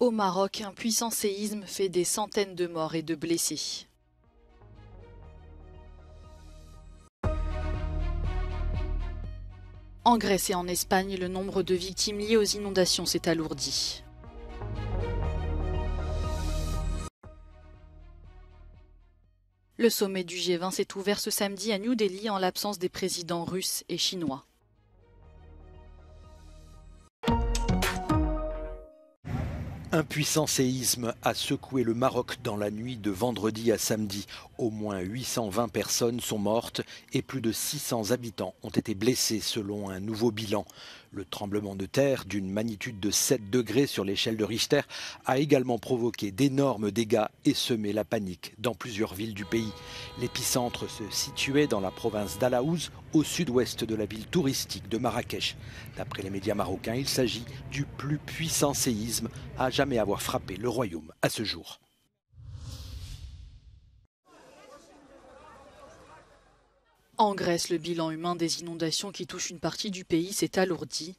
Au Maroc, un puissant séisme fait des centaines de morts et de blessés. En Grèce et en Espagne, le nombre de victimes liées aux inondations s'est alourdi. Le sommet du G20 s'est ouvert ce samedi à New Delhi en l'absence des présidents russes et chinois. Un puissant séisme a secoué le Maroc dans la nuit de vendredi à samedi. Au moins 820 personnes sont mortes et plus de 600 habitants ont été blessés selon un nouveau bilan. Le tremblement de terre d'une magnitude de 7 degrés sur l'échelle de Richter a également provoqué d'énormes dégâts et semé la panique dans plusieurs villes du pays. L'épicentre se situait dans la province d'Alaouz, au sud-ouest de la ville touristique de Marrakech. D'après les médias marocains, il s'agit du plus puissant séisme à jamais avoir frappé le royaume à ce jour. En Grèce, le bilan humain des inondations qui touchent une partie du pays s'est alourdi.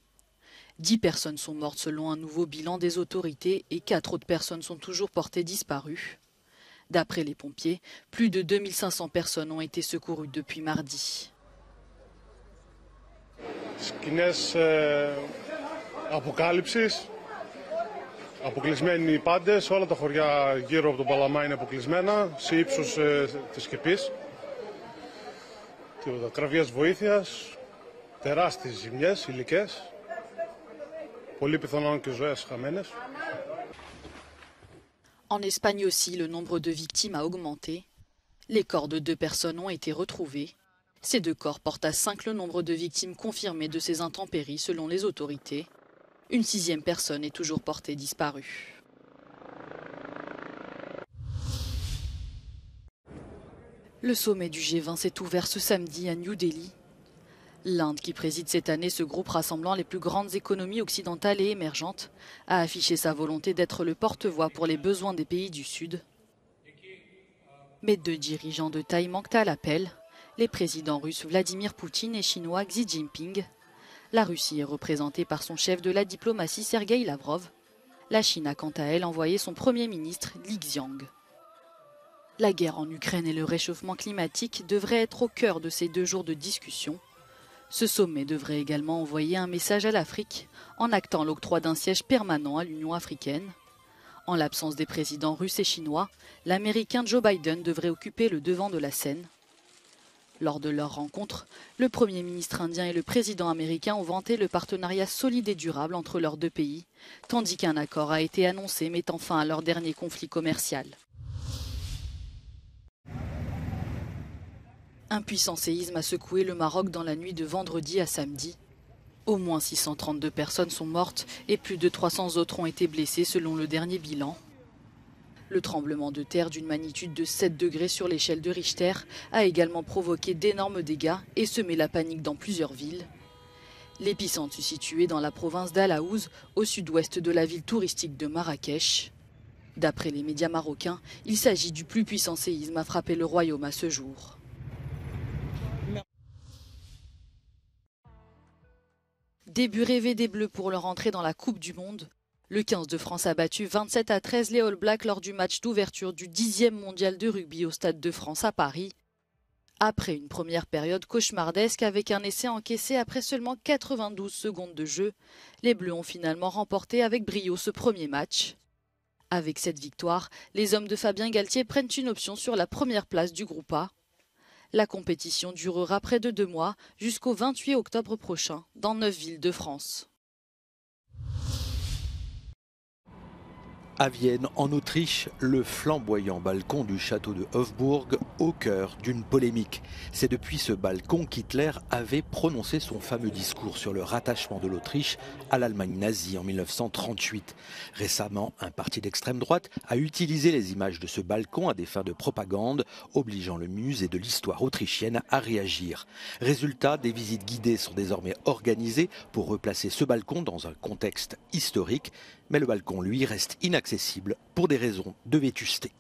10 personnes sont mortes selon un nouveau bilan des autorités et 4 autres personnes sont toujours portées disparues. D'après les pompiers, plus de 2500 personnes ont été secourues depuis mardi. Σκηνές αποκάλυψης, αποκλεισμένοι οι πάντες, όλα τα χωριά γύρω από τον Παλαμά είναι αποκλεισμένα, σε ύψος της Κηπής. Κραυγές βοήθειας, τεράστιες ζημιές υλικές, πολύ πιθανόν και ζωές χαμένες. En Espagne aussi, le nombre de victimes a augmenté. Les corps de 2 personnes ont été retrouvés. Ces 2 corps portent à 5 le nombre de victimes confirmées de ces intempéries selon les autorités. Une 6e personne est toujours portée disparue. Le sommet du G20 s'est ouvert ce samedi à New Delhi. L'Inde, qui préside cette année ce groupe rassemblant les plus grandes économies occidentales et émergentes, a affiché sa volonté d'être le porte-voix pour les besoins des pays du Sud. Mais 2 dirigeants de taille manquent à l'appel, les présidents russes Vladimir Poutine et chinois Xi Jinping. La Russie est représentée par son chef de la diplomatie Sergueï Lavrov. La Chine a quant à elle envoyé son premier ministre Li Xiang. La guerre en Ukraine et le réchauffement climatique devraient être au cœur de ces 2 jours de discussion. Ce sommet devrait également envoyer un message à l'Afrique en actant l'octroi d'un siège permanent à l'Union africaine. En l'absence des présidents russes et chinois, l'Américain Joe Biden devrait occuper le devant de la scène. Lors de leur rencontre, le Premier ministre indien et le président américain ont vanté le partenariat solide et durable entre leurs 2 pays, tandis qu'un accord a été annoncé mettant fin à leur dernier conflit commercial. Un puissant séisme a secoué le Maroc dans la nuit de vendredi à samedi. Au moins 632 personnes sont mortes et plus de 300 autres ont été blessées selon le dernier bilan. Le tremblement de terre d'une magnitude de 7 degrés sur l'échelle de Richter a également provoqué d'énormes dégâts et semé la panique dans plusieurs villes. L'épicentre se situait dans la province d'Alaouz, au sud-ouest de la ville touristique de Marrakech. D'après les médias marocains, il s'agit du plus puissant séisme à frapper le royaume à ce jour. Début rêvé des Bleus pour leur entrée dans la Coupe du Monde. Le 15 de France a battu 27-13 les All Blacks lors du match d'ouverture du 10e mondial de rugby au Stade de France à Paris. Après une première période cauchemardesque avec un essai encaissé après seulement 92 secondes de jeu, les Bleus ont finalement remporté avec brio ce premier match. Avec cette victoire, les hommes de Fabien Galtier prennent une option sur la première place du groupe A. La compétition durera près de 2 mois jusqu'au 28 octobre prochain dans 9 villes de France. À Vienne, en Autriche, le flamboyant balcon du château de Hofburg au cœur d'une polémique. C'est depuis ce balcon qu'Hitler avait prononcé son fameux discours sur le rattachement de l'Autriche à l'Allemagne nazie en 1938. Récemment, un parti d'extrême droite a utilisé les images de ce balcon à des fins de propagande, obligeant le musée de l'histoire autrichienne à réagir. Résultat, des visites guidées sont désormais organisées pour replacer ce balcon dans un contexte historique. Mais le balcon, lui, reste inaccessible pour des raisons de vétusté.